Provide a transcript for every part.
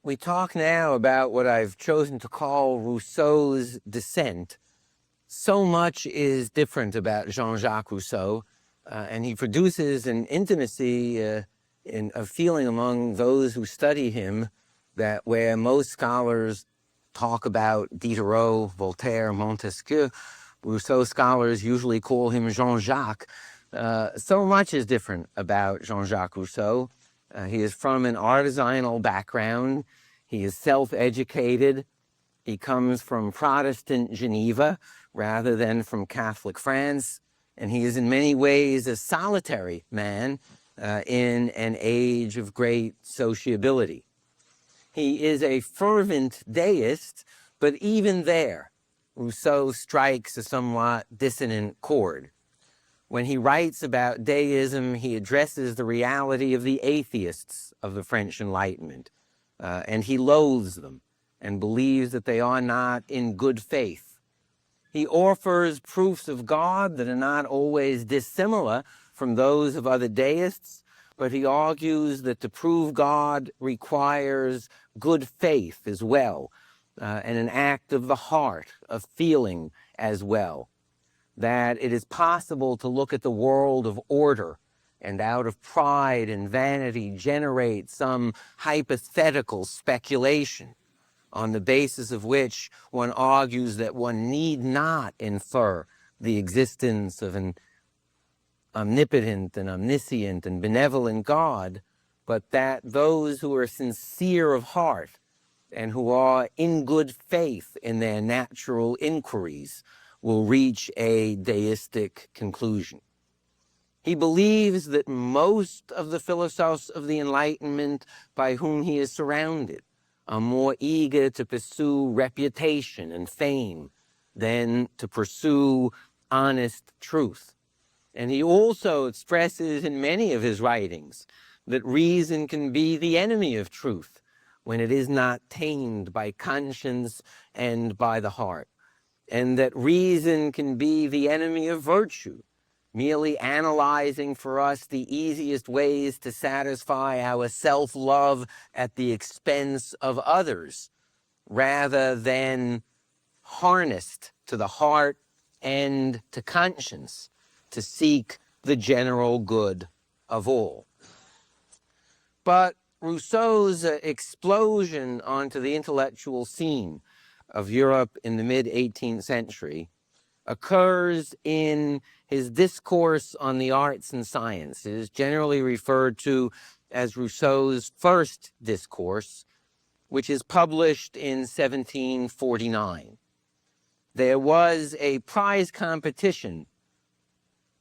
We talk now about what I've chosen to call Rousseau's Dissent. So much is different about Jean-Jacques Rousseau, and he produces an intimacy in a feeling among those who study him that where most scholars talk about Diderot, Voltaire, Montesquieu, Rousseau scholars usually call him Jean-Jacques. So much is different about Jean-Jacques Rousseau. He is from an artisanal background. He is self-educated. He comes from Protestant Geneva rather than from Catholic France. And he is in many ways a solitary man in an age of great sociability. He is a fervent deist, but even there, Rousseau strikes a somewhat dissonant chord. When he writes about deism, he addresses the reality of the atheists of the French Enlightenment, and he loathes them and believes that they are not in good faith. He offers proofs of God that are not always dissimilar from those of other deists, but he argues that to prove God requires good faith as well, and an act of the heart, of feeling as well. That it is possible to look at the world of order and out of pride and vanity generate some hypothetical speculation on the basis of which one argues that one need not infer the existence of an omnipotent and omniscient and benevolent God, but that those who are sincere of heart and who are in good faith in their natural inquiries will reach a deistic conclusion. He believes that most of the philosophers of the Enlightenment by whom he is surrounded are more eager to pursue reputation and fame than to pursue honest truth. And he also expresses in many of his writings that reason can be the enemy of truth when it is not tamed by conscience and by the heart, and that reason can be the enemy of virtue, merely analyzing for us the easiest ways to satisfy our self-love at the expense of others, rather than harnessed to the heart and to conscience to seek the general good of all. But Rousseau's explosion onto the intellectual scene of Europe in the mid-18th century occurs in his discourse on the arts and sciences, generally referred to as Rousseau's first discourse, which is published in 1749. There was a prize competition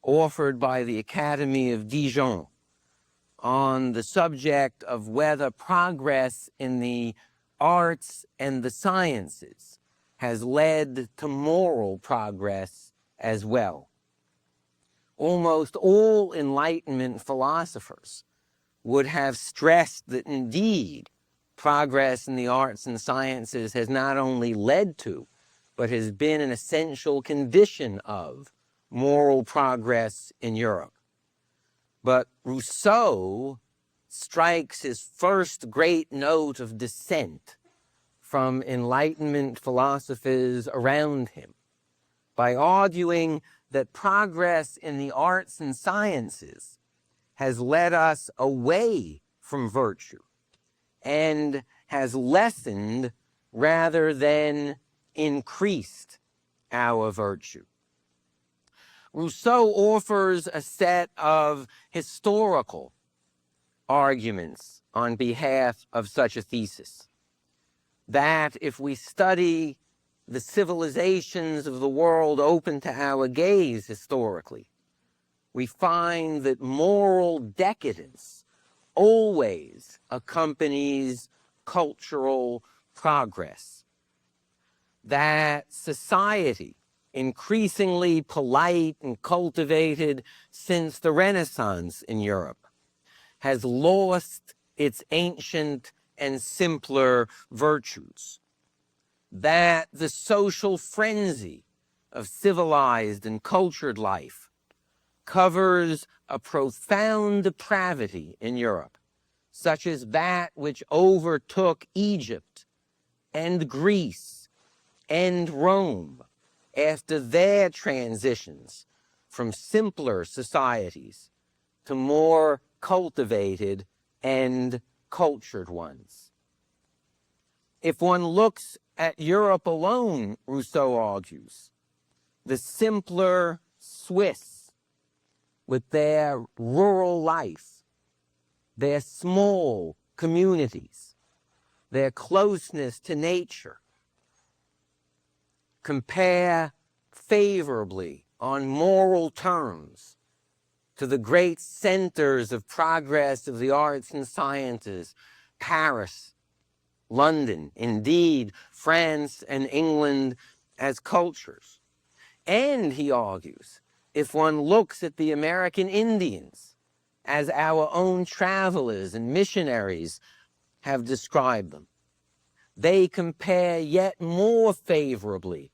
offered by the Academy of Dijon on the subject of whether progress in the arts and the sciences has led to moral progress as well. Almost all Enlightenment philosophers would have stressed that indeed progress in the arts and sciences has not only led to, but has been an essential condition of moral progress in Europe. But Rousseau strikes his first great note of dissent from Enlightenment philosophers around him by arguing that progress in the arts and sciences has led us away from virtue and has lessened rather than increased our virtue. Rousseau offers a set of historical arguments on behalf of such a thesis, that if we study the civilizations of the world open to our gaze historically, we find that moral decadence always accompanies cultural progress, that society, increasingly polite and cultivated since the Renaissance in Europe, has lost its ancient and simpler virtues, that the social frenzy of civilized and cultured life covers a profound depravity in Europe, such as that which overtook Egypt and Greece and Rome after their transitions from simpler societies to more cultivated and cultured ones. If one looks at Europe alone, Rousseau argues, the simpler Swiss, with their rural life, their small communities, their closeness to nature, compare favorably on moral terms to the great centers of progress of the arts and sciences, Paris, London, indeed, France and England as cultures. And, he argues, if one looks at the American Indians, as our own travelers and missionaries have described them, they compare yet more favorably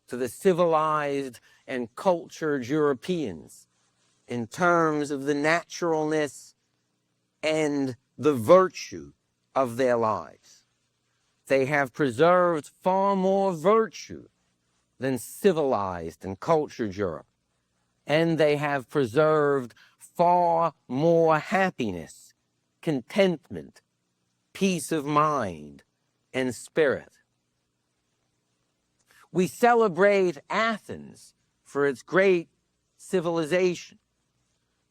to the civilized and cultured Europeans in terms of the naturalness and the virtue of their lives. They have preserved far more virtue than civilized and cultured Europe, and they have preserved far more happiness, contentment, peace of mind, and spirit. We celebrate Athens for its great civilization,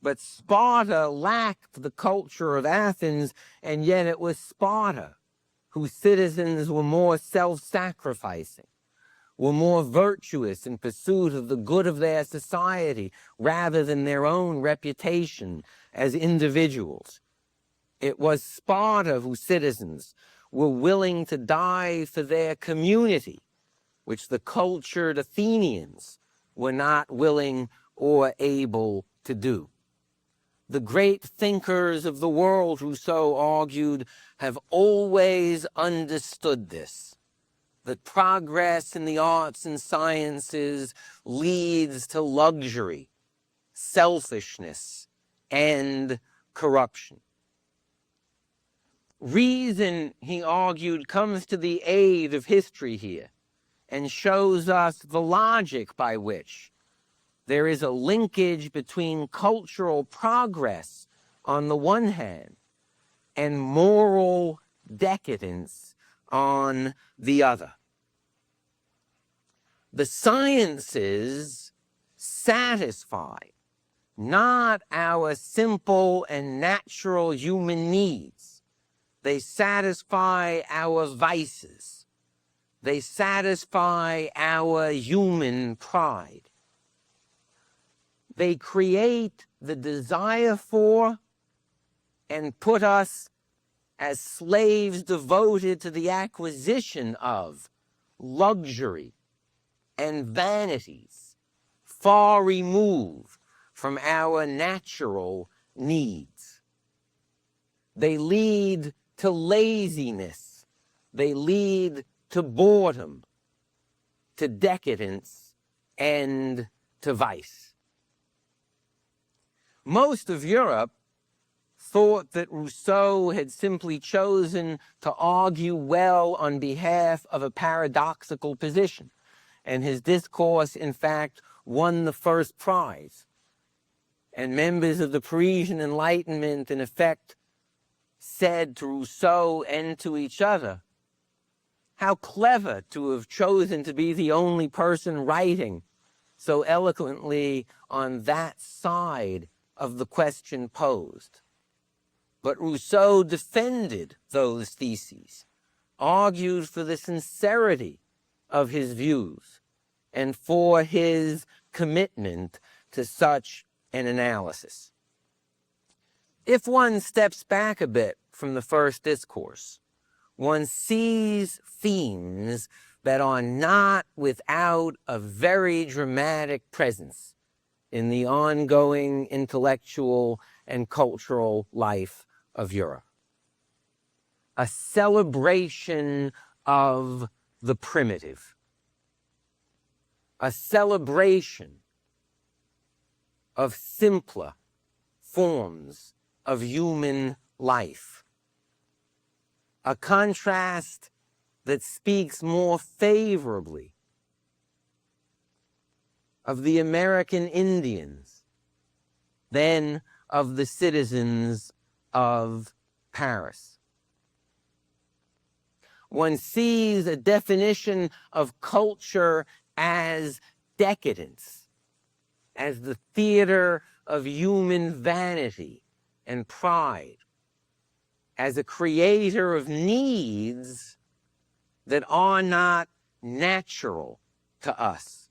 but Sparta lacked the culture of Athens, and yet it was Sparta whose citizens were more self-sacrificing, were more virtuous in pursuit of the good of their society rather than their own reputation as individuals. It was Sparta whose citizens were willing to die for their community, which the cultured Athenians were not willing or able to do. The great thinkers of the world, Rousseau argued, have always understood this, that progress in the arts and sciences leads to luxury, selfishness, and corruption. Reason, he argued, comes to the aid of history here and shows us the logic by which there is a linkage between cultural progress on the one hand and moral decadence on the other. The sciences satisfy not our simple and natural human needs. They satisfy our vices. They satisfy our human pride. They create the desire for and put us as slaves devoted to the acquisition of luxury and vanities far removed from our natural needs. They lead to laziness. They lead to boredom, to decadence, and to vice. Most of Europe thought that Rousseau had simply chosen to argue well on behalf of a paradoxical position, and his discourse, in fact, won the first prize. And members of the Parisian Enlightenment, in effect, said to Rousseau and to each other, how clever to have chosen to be the only person writing so eloquently on that side of the question posed. But Rousseau defended those theses, argued for the sincerity of his views, and for his commitment to such an analysis. If one steps back a bit from the first discourse, one sees themes that are not without a very dramatic presence in the ongoing intellectual and cultural life of Europe. A celebration of the primitive. A celebration of simpler forms of human life. A contrast that speaks more favorably of the American Indians than of the citizens of Paris. One sees a definition of culture as decadence, as the theater of human vanity and pride, as a creator of needs that are not natural to us.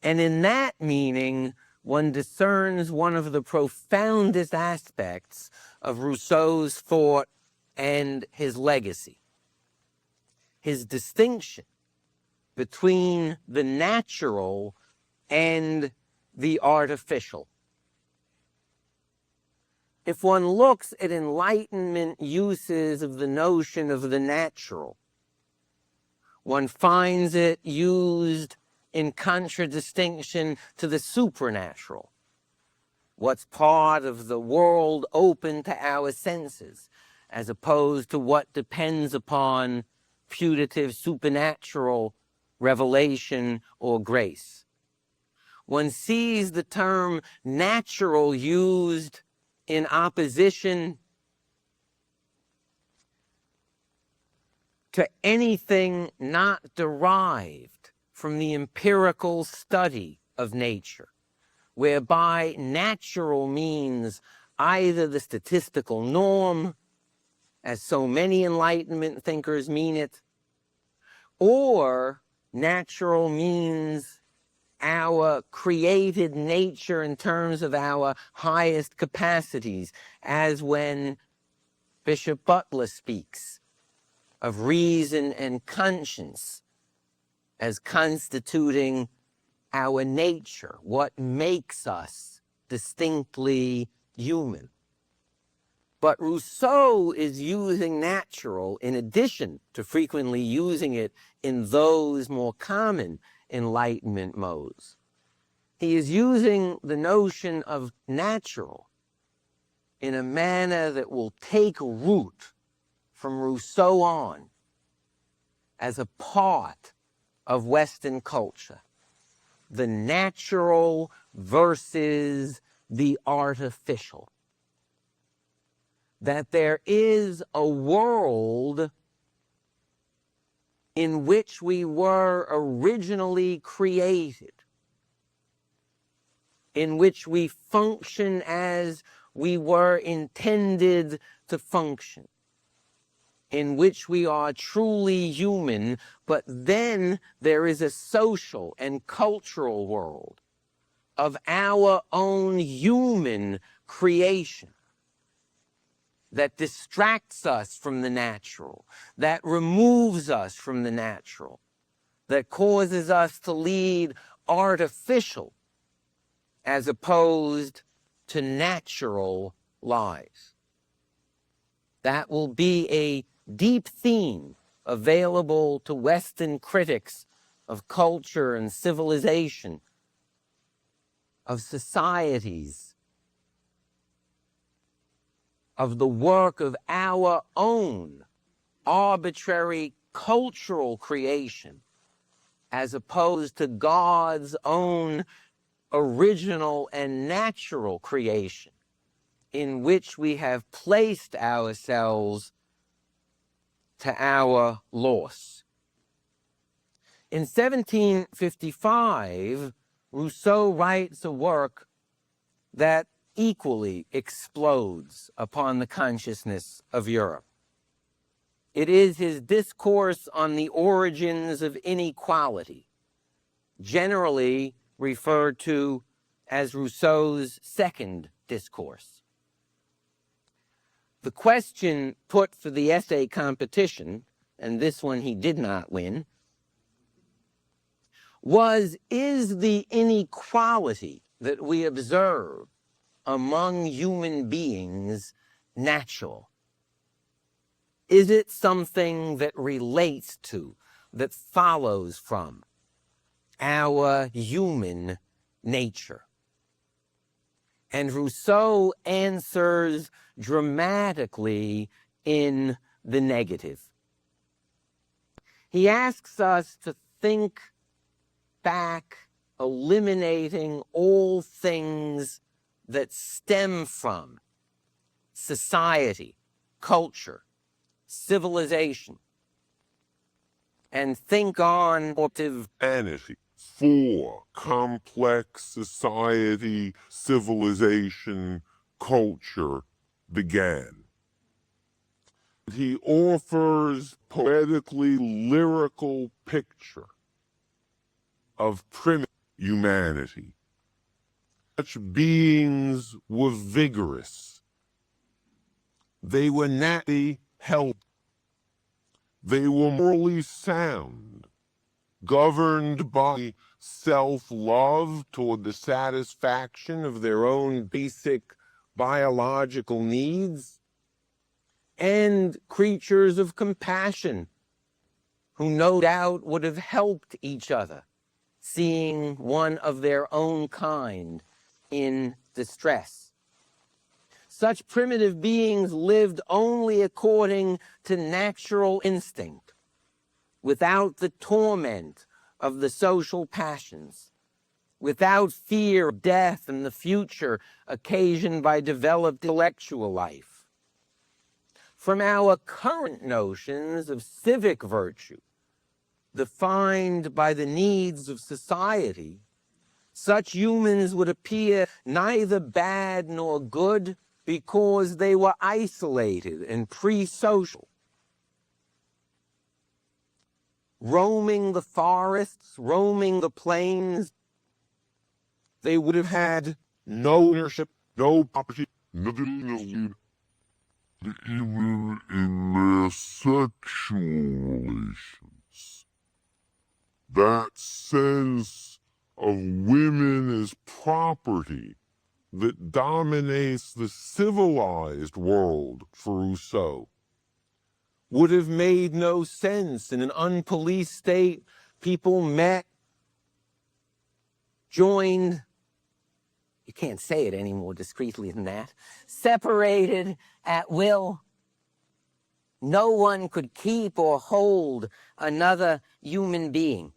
And in that meaning, one discerns one of the profoundest aspects of Rousseau's thought and his legacy. His distinction between the natural and the artificial. If one looks at Enlightenment uses of the notion of the natural, one finds it used in contradistinction to the supernatural, what's part of the world open to our senses, as opposed to what depends upon putative supernatural revelation or grace. One sees the term natural used in opposition to anything not derived from the empirical study of nature, whereby natural means either the statistical norm, as so many Enlightenment thinkers mean it, or natural means our created nature in terms of our highest capacities, as when Bishop Butler speaks of reason and conscience as constituting our nature, what makes us distinctly human. But Rousseau is using natural in addition to frequently using it in those more common Enlightenment modes. He is using the notion of natural in a manner that will take root from Rousseau on as a part of Western culture. The natural versus the artificial. That there is a world in which we were originally created, in which we function as we were intended to function, in which we are truly human, but then there is a social and cultural world of our own human creation that distracts us from the natural, that removes us from the natural, that causes us to lead artificial as opposed to natural lives. That will be a deep theme available to Western critics of culture and civilization, of societies, of the work of our own arbitrary cultural creation, as opposed to God's own original and natural creation, in which we have placed ourselves to our loss. In 1755, Rousseau writes a work that equally explodes upon the consciousness of Europe. It is his discourse on the origins of inequality, generally referred to as Rousseau's second discourse. The question put for the essay competition, and this one he did not win, was, is the inequality that we observe among human beings natural? Is it something that relates to, that follows from our human nature? And Rousseau answers dramatically in the negative. He asks us to think back, eliminating all things that stem from society, culture, civilization, and think on humanity for complex society, civilization, culture began. He offers poetically lyrical picture of primitive humanity. Such beings were vigorous. They were naturally healthy. They were morally sound, governed by self-love toward the satisfaction of their own basic biological needs, and creatures of compassion who no doubt would have helped each other, seeing one of their own kind in distress. Such primitive beings lived only according to natural instinct, without the torment of the social passions, without fear of death and the future occasioned by developed intellectual life. From our current notions of civic virtue, defined by the needs of society, such humans would appear neither bad nor good because they were isolated and pre-social. Roaming the forests, roaming the plains, they would have had no ownership, no property, nothing, even in their sexual relations. That sense of women as property that dominates the civilized world for Rousseau would have made no sense in an unpoliced state. People met, joined, you can't say it any more discreetly than that, separated at will. No one could keep or hold another human being.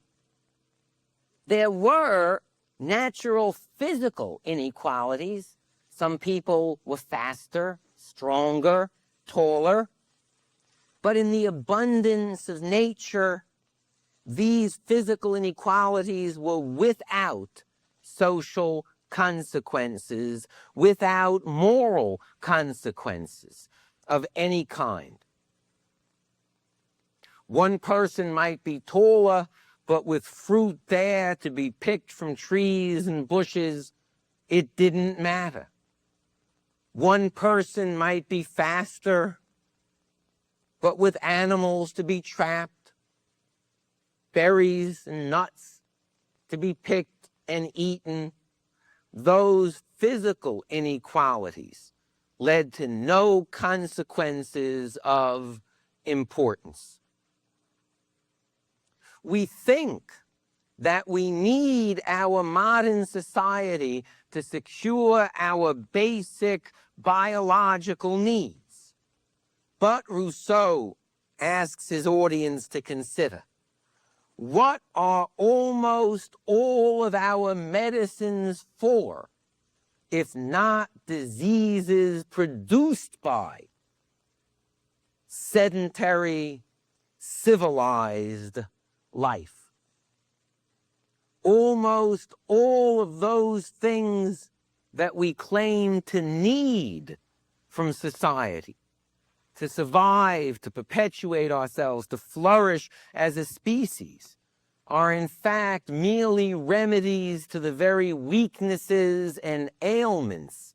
There were natural physical inequalities. Some people were faster, stronger, taller. But in the abundance of nature, these physical inequalities were without social consequences, without moral consequences of any kind. One person might be taller, but with fruit there to be picked from trees and bushes, it didn't matter. One person might be faster, but with animals to be trapped, berries and nuts to be picked and eaten. Those physical inequalities led to no consequences of importance. We think that we need our modern society to secure our basic biological needs. But Rousseau asks his audience to consider, what are almost all of our medicines for, if not diseases produced by sedentary, civilized life? Almost all of those things that we claim to need from society to survive, to perpetuate ourselves, to flourish as a species, are in fact merely remedies to the very weaknesses and ailments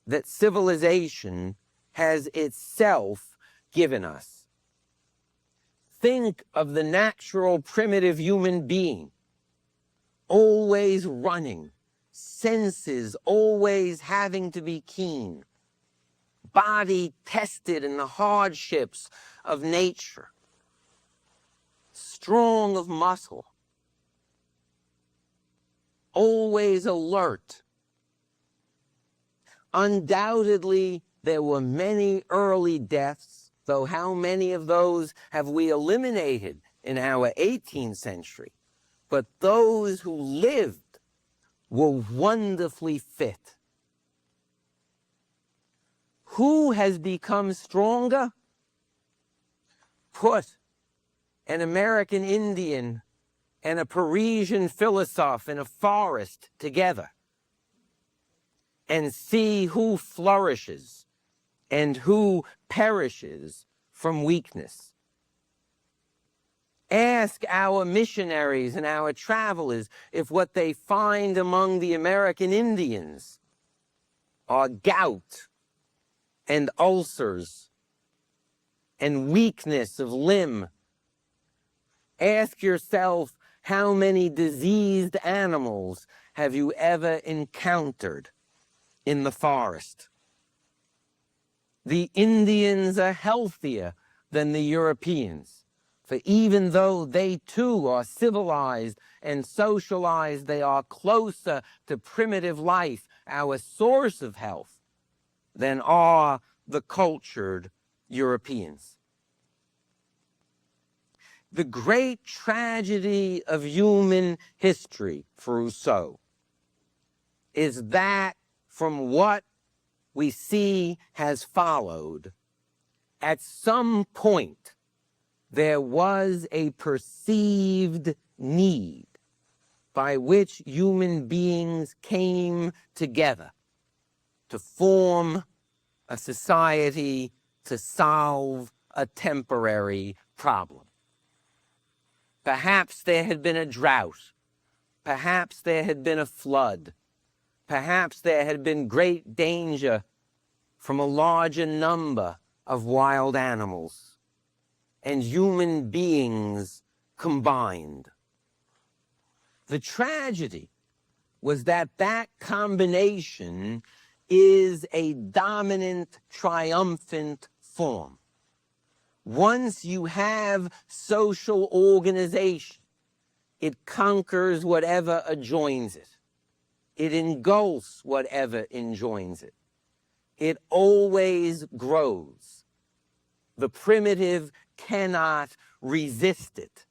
that civilization has itself given us. Think of the natural primitive human being, always running, senses always having to be keen, body tested in the hardships of nature, strong of muscle, always alert, Undoubtedly, there were many early deaths, though how many of those have we eliminated in our 18th century? But those who lived were wonderfully fit. Who has become stronger? Put an American Indian and a Parisian philosopher in a forest together and see who flourishes and who perishes from weakness. Ask our missionaries and our travelers if what they find among the American Indians are gout and ulcers and weakness of limb. Ask yourself, how many diseased animals have you ever encountered in the forest? The Indians are healthier than the Europeans, for even though they too are civilized and socialized, they are closer to primitive life, our source of health, than are the cultured Europeans. The great tragedy of human history for Rousseau is that from what we see has followed, at some point there was a perceived need by which human beings came together to form a society to solve a temporary problem. Perhaps there had been a drought. Perhaps there had been a flood. Perhaps there had been great danger from a larger number of wild animals, and human beings combined. The tragedy was that that combination is a dominant, triumphant form. Once you have social organization, it conquers whatever adjoins it. It engulfs whatever enjoins it. It always grows. The primitive cannot resist it.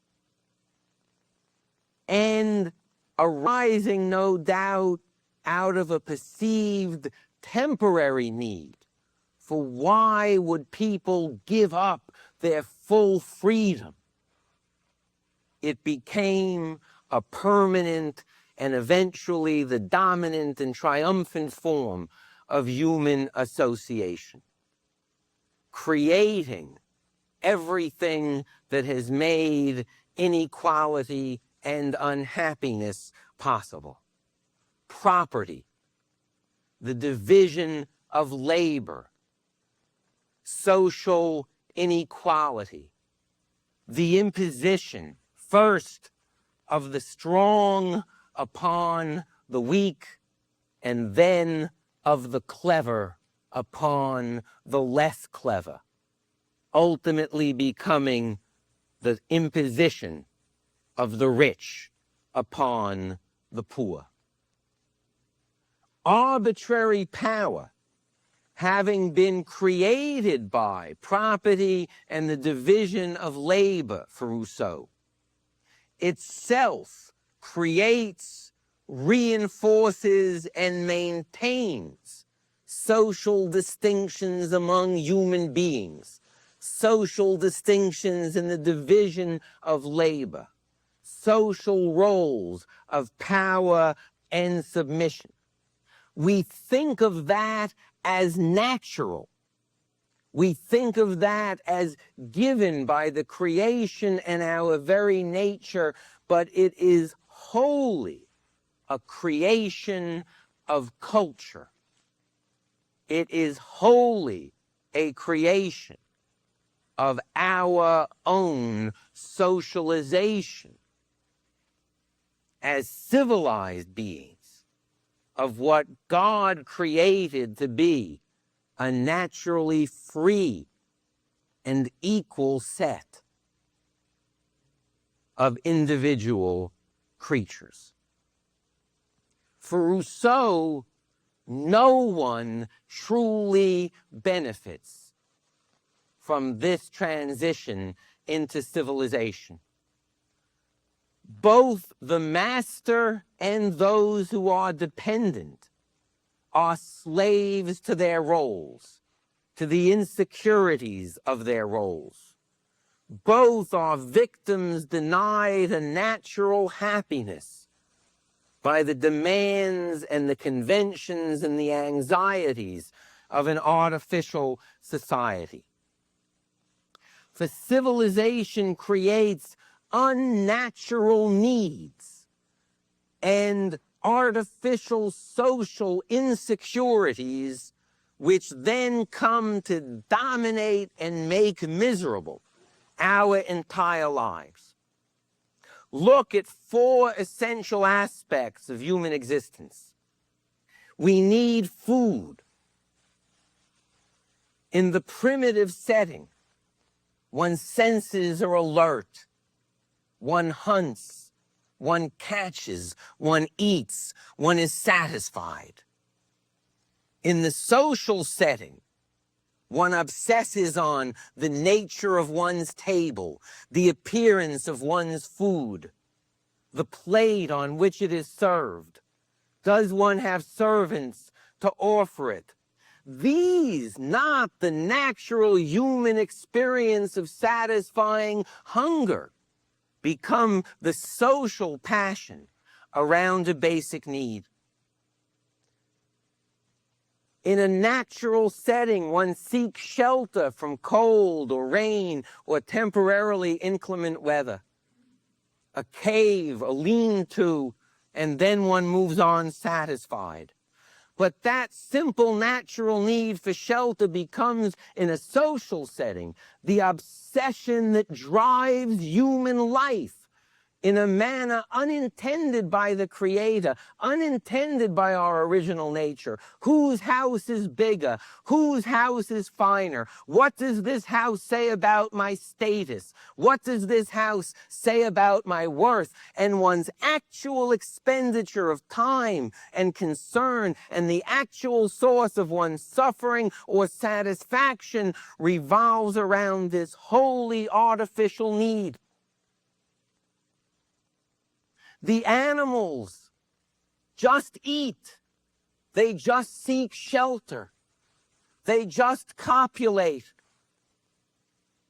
And arising, no doubt, out of a perceived temporary need, for why would people give up their full freedom? It became a permanent and eventually the dominant and triumphant form of human association, creating everything that has made inequality and unhappiness possible. Property, the division of labor, social inequality, the imposition, first, of the strong upon the weak, and then of the clever upon the less clever, ultimately becoming the imposition of the rich upon the poor. Arbitrary power, having been created by property and the division of labor for Rousseau, itself creates, reinforces, and maintains social distinctions among human beings, social distinctions in the division of labor, social roles of power and submission. We think of that as natural. We think of that as given by the creation and our very nature, but it is wholly a creation of culture. It is wholly a creation of our own socialization as civilized beings, of what God created to be a naturally free and equal set of individual creatures. For Rousseau, No one truly benefits from this transition into civilization. Both the master and those who are dependent are slaves to their roles, to the insecurities of their roles. Both are victims denied a natural happiness by the demands and the conventions and the anxieties of an artificial society. For civilization creates unnatural needs and artificial social insecurities, which then come to dominate and make miserable our entire lives. Look at 4 essential aspects of human existence. We need food. In the primitive setting, one's senses are alert. One hunts, one catches, one eats, one is satisfied. In the social setting, one obsesses on the nature of one's table, the appearance of one's food, the plate on which it is served. Does one have servants to offer it? These, not the natural human experience of satisfying hunger, become the social passion around a basic need. In a natural setting, one seeks shelter from cold or rain or temporarily inclement weather. A cave, a lean-to, and then one moves on satisfied. But that simple natural need for shelter becomes, in a social setting, the obsession that drives human life in a manner unintended by the Creator, unintended by our original nature. Whose house is bigger? Whose house is finer? What does this house say about my status? What does this house say about my worth? And one's actual expenditure of time and concern and the actual source of one's suffering or satisfaction revolves around this wholly artificial need. The animals just eat. They just seek shelter. They just copulate.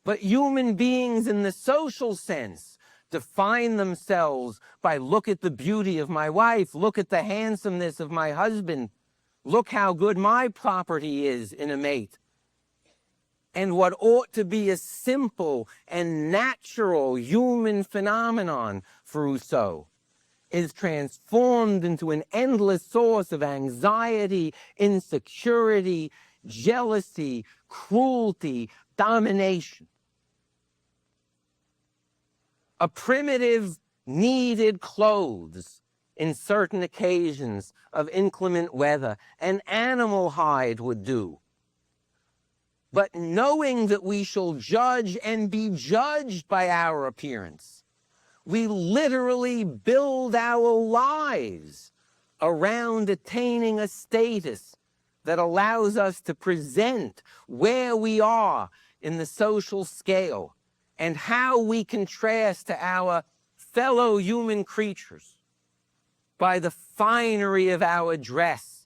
But human beings in the social sense define themselves by look at the beauty of my wife, look at the handsomeness of my husband, look how good my property is in a mate. And what ought to be a simple and natural human phenomenon for Rousseau is transformed into an endless source of anxiety, insecurity, jealousy, cruelty, domination. A primitive needed clothes in certain occasions of inclement weather. An animal hide would do. But knowing that we shall judge and be judged by our appearance, we literally build our lives around attaining a status that allows us to present where we are in the social scale and how we contrast to our fellow human creatures by the finery of our dress,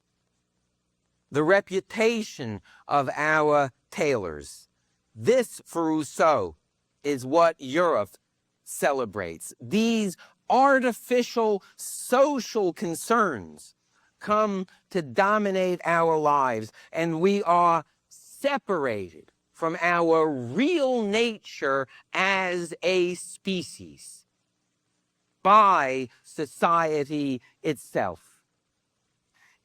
the reputation of our tailors. This, for Rousseau, is what Europe celebrates. These artificial social concerns come to dominate our lives, and we are separated from our real nature as a species by society itself.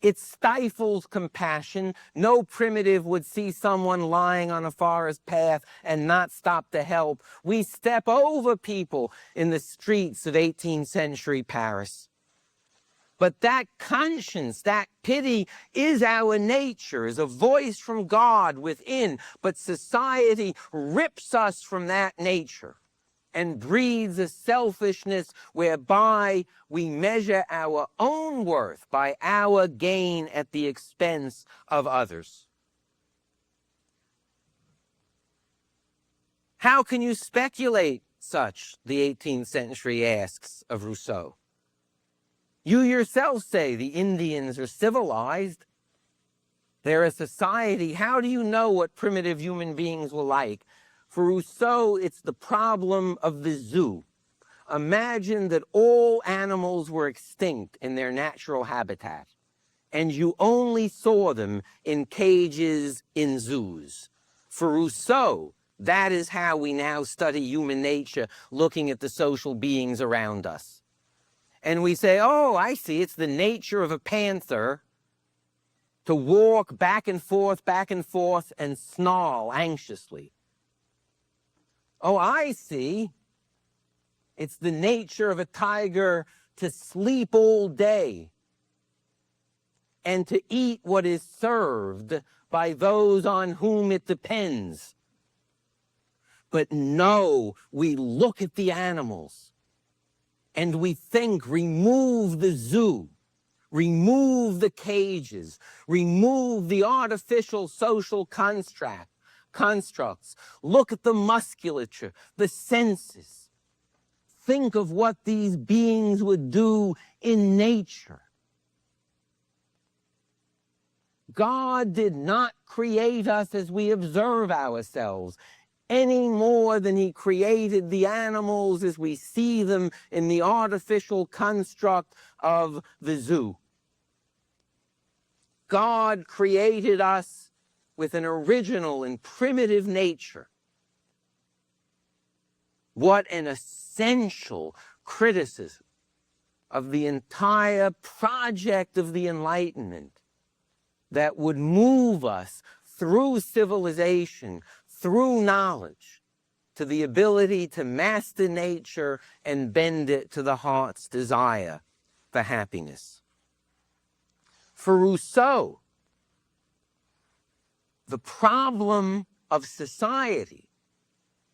It stifles compassion. No primitive would see someone lying on a forest path and not stop to help. We step over people in the streets of 18th century Paris. But that conscience, that pity is our nature, is a voice from God within. But society rips us from that nature and breeds a selfishness whereby we measure our own worth by our gain at the expense of others. How can you speculate such, the 18th century asks of Rousseau? You yourself say the Indians are civilized. They're a society. How do you know what primitive human beings were like? For Rousseau, it's the problem of the zoo. Imagine that all animals were extinct in their natural habitat, and you only saw them in cages in zoos. For Rousseau, that is how we now study human nature, looking at the social beings around us. And we say, oh, I see, it's the nature of a panther to walk back and forth, and snarl anxiously. Oh, I see, it's the nature of a tiger to sleep all day and to eat what is served by those on whom it depends. But no, we look at the animals and we think, remove the zoo, remove the cages, remove the artificial social constructs, look at the musculature, the senses. Think of what these beings would do in nature. God did not create us as we observe ourselves, any more than he created the animals as we see them in the artificial construct of the zoo. God created us with an original and primitive nature. What an essential criticism of the entire project of the Enlightenment that would move us through civilization, through knowledge, to the ability to master nature and bend it to the heart's desire for happiness. For Rousseau, the problem of society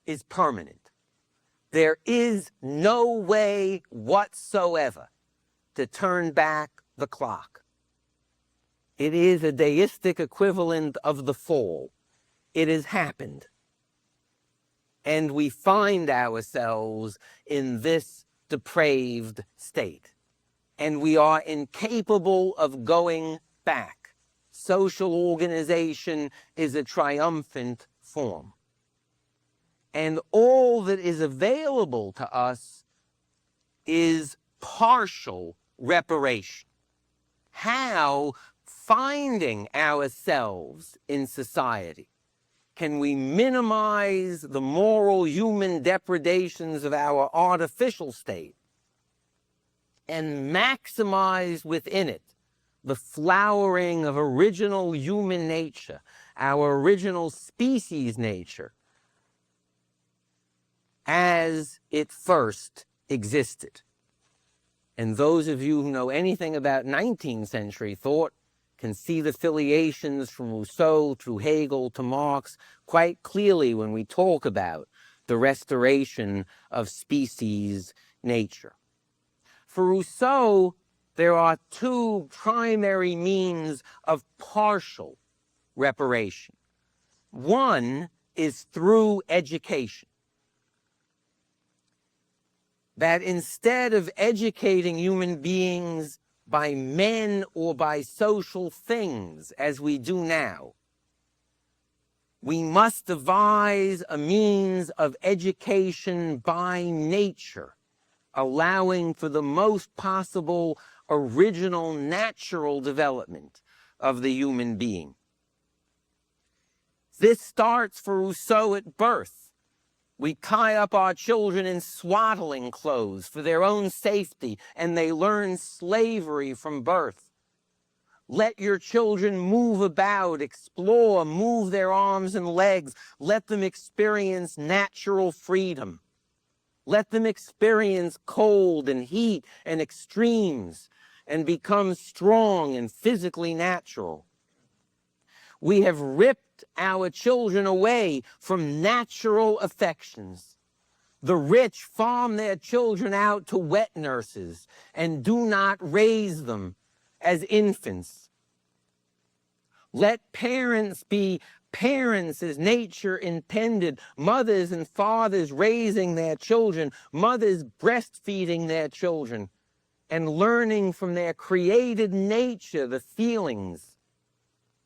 is permanent. There is no way whatsoever to turn back the clock. It is a deistic equivalent of the fall. It has happened. And we find ourselves in this depraved state. And we are incapable of going back. Social organization is a triumphant form. And all that is available to us is partial reparation. How, finding ourselves in society, can we minimize the moral human depredations of our artificial state and maximize within it the flowering of original human nature, our original species nature, as it first existed? And those of you who know anything about 19th century thought can see the affiliations from Rousseau through Hegel to Marx quite clearly when we talk about the restoration of species nature. For Rousseau, there are two primary means of partial reparation. One is through education. That instead of educating human beings by men or by social things as we do now, we must devise a means of education by nature, allowing for the most possible original natural development of the human being. This starts for Rousseau at birth. We tie up our children in swaddling clothes for their own safety, and they learn slavery from birth. Let your children move about, explore, move their arms and legs. Let them experience natural freedom. Let them experience cold and heat and extremes and become strong and physically natural. We have ripped our children away from natural affections. The rich farm their children out to wet nurses and do not raise them as infants. Let parents be parents as nature intended, mothers and fathers raising their children, mothers breastfeeding their children, and learning from their created nature the feelings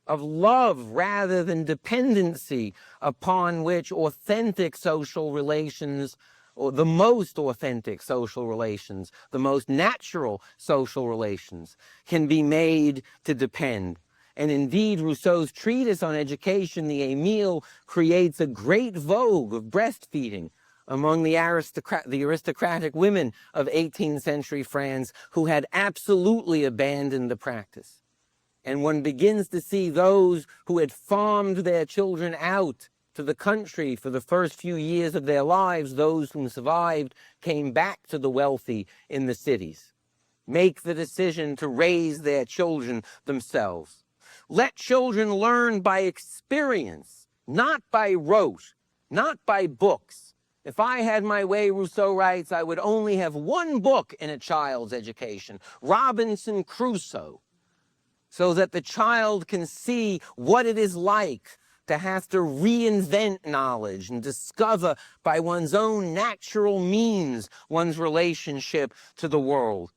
of love rather than dependency upon which authentic social relations, or the most authentic social relations, the most natural social relations, can be made to depend. And indeed, Rousseau's treatise on education, the Emile, creates a great vogue of breastfeeding among the aristocratic women of 18th century France who had absolutely abandoned the practice. And one begins to see those who had farmed their children out to the country for the first few years of their lives, those whom survived, came back to the wealthy in the cities, make the decision to raise their children themselves. Let children learn by experience, not by rote, not by books. If I had my way, Rousseau writes, I would only have one book in a child's education, Robinson Crusoe, so that the child can see what it is like to have to reinvent knowledge and discover by one's own natural means one's relationship to the world.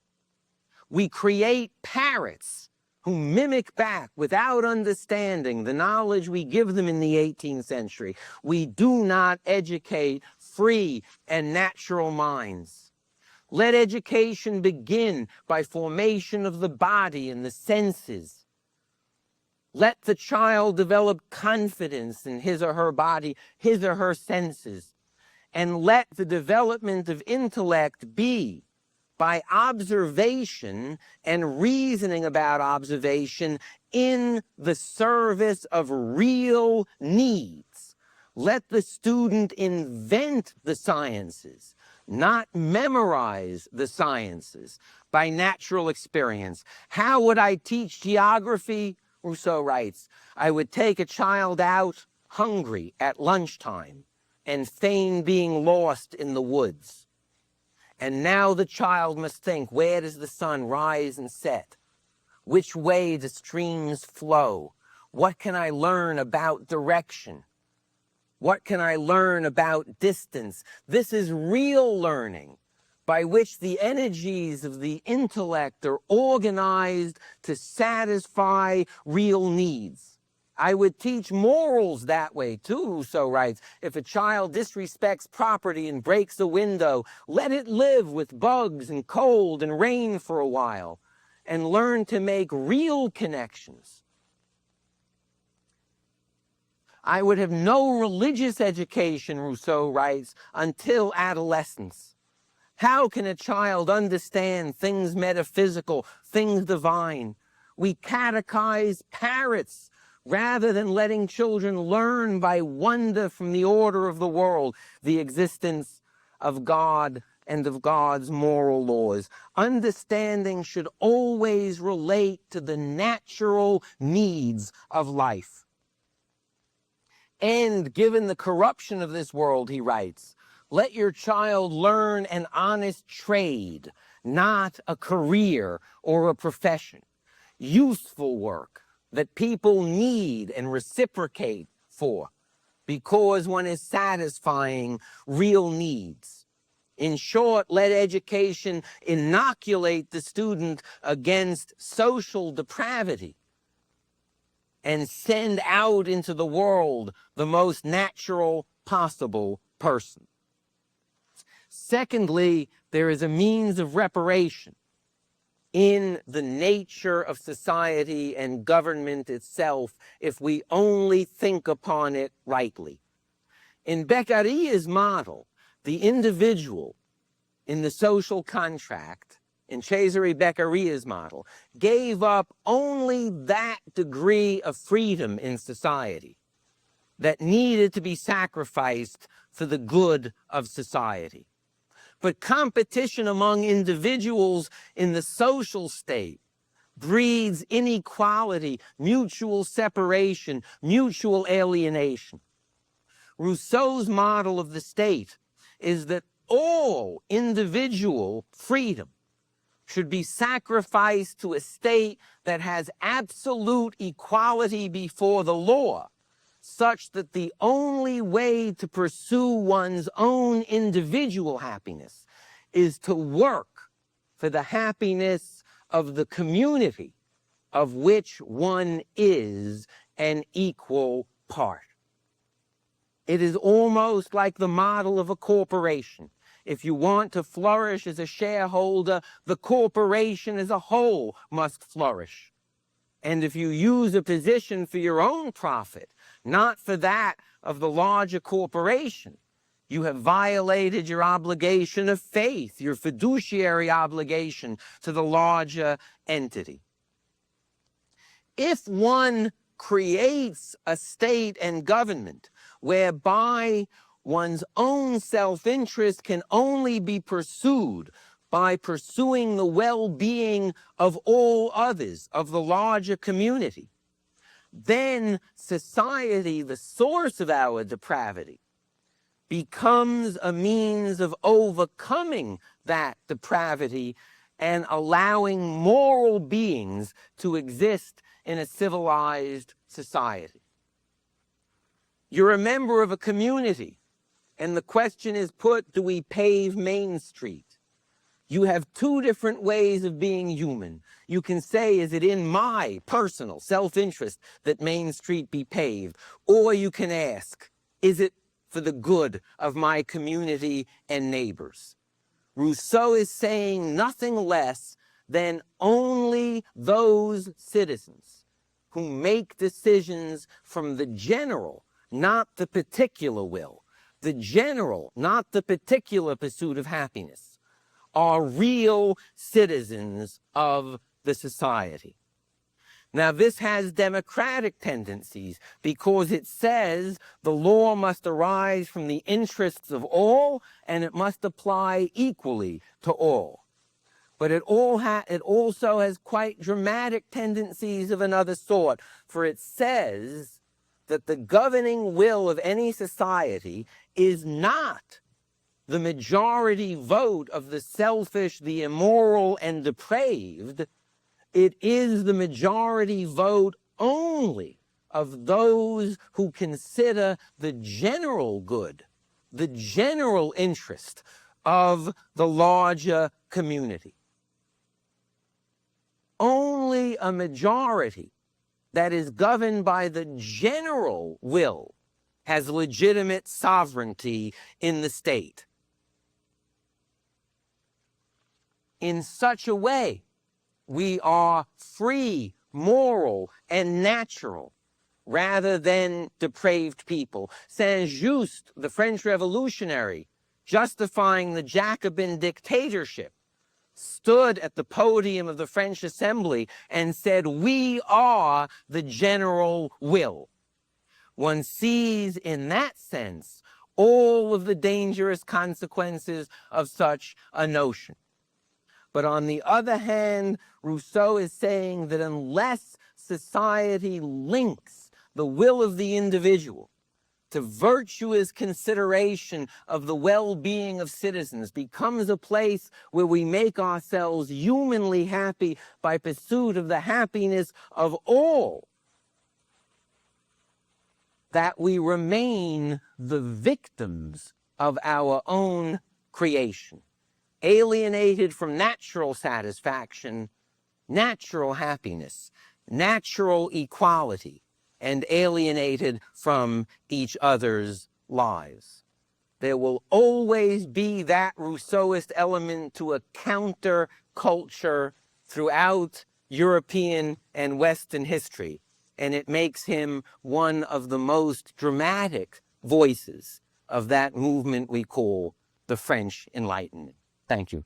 We create parrots who mimic back without understanding the knowledge we give them in the 18th century. We do not educate free and natural minds. Let education begin by formation of the body and the senses. Let the child develop confidence in his or her body, his or her senses. And let the development of intellect be by observation and reasoning about observation in the service of real needs. Let the student invent the sciences, not memorize the sciences by natural experience. How would I teach geography? Rousseau writes, I would take a child out hungry at lunchtime and feign being lost in the woods. And now the child must think, where does the sun rise and set? Which way do streams flow? What can I learn about direction? What can I learn about distance? This is real learning by which the energies of the intellect are organized to satisfy real needs. I would teach morals that way too, Rousseau writes. If a child disrespects property and breaks a window, let it live with bugs and cold and rain for a while and learn to make real connections. I would have no religious education, Rousseau writes, until adolescence. How can a child understand things metaphysical, things divine? We catechize parrots rather than letting children learn by wonder from the order of the world, the existence of God and of God's moral laws. Understanding should always relate to the natural needs of life. And given the corruption of this world, he writes, let your child learn an honest trade, not a career or a profession. Useful work that people need and reciprocate for because one is satisfying real needs. In short, let education inoculate the student against social depravity and send out into the world the most natural possible person. Secondly, there is a means of reparation in the nature of society and government itself if we only think upon it rightly. In Beccaria's model, the individual in the social contract, in Cesare Beccaria's model, gave up only that degree of freedom in society that needed to be sacrificed for the good of society. But competition among individuals in the social state breeds inequality, mutual separation, mutual alienation. Rousseau's model of the state is that all individual freedom should be sacrificed to a state that has absolute equality before the law, such that the only way to pursue one's own individual happiness is to work for the happiness of the community of which one is an equal part. It is almost like the model of a corporation. If you want to flourish as a shareholder, the corporation as a whole must flourish. And if you use a position for your own profit, not for that of the larger corporation, you have violated your obligation of faith, your fiduciary obligation to the larger entity. If one creates a state and government whereby one's own self-interest can only be pursued by pursuing the well-being of all others, of the larger community, then society, the source of our depravity, becomes a means of overcoming that depravity and allowing moral beings to exist in a civilized society. You're a member of a community, and the question is put, do we pave Main Street? You have two different ways of being human. You can say, is it in my personal self-interest that Main Street be paved? Or you can ask, is it for the good of my community and neighbors? Rousseau is saying nothing less than only those citizens who make decisions from the general, not the particular will, the general, not the particular pursuit of happiness, are real citizens of the society. Now, this has democratic tendencies because it says the law must arise from the interests of all and it must apply equally to all. But it also has quite dramatic tendencies of another sort, for it says that the governing will of any society is not the majority vote of the selfish, the immoral, and depraved. It is the majority vote only of those who consider the general good, the general interest of the larger community. Only a majority that is governed by the general will has legitimate sovereignty in the state. In such a way, we are free, moral, and natural, rather than depraved people. Saint-Just, the French revolutionary, justifying the Jacobin dictatorship, stood at the podium of the French Assembly and said, "We are the general will." One sees in that sense all of the dangerous consequences of such a notion. But on the other hand, Rousseau is saying that unless society links the will of the individual to virtuous consideration of the well-being of citizens, becomes a place where we make ourselves humanly happy by pursuit of the happiness of all, that we remain the victims of our own creation, alienated from natural satisfaction, natural happiness, natural equality, and alienated from each other's lives. There will always be that Rousseauist element to a counter-culture throughout European and Western history, and it makes him one of the most dramatic voices of that movement we call the French Enlightenment. Thank you.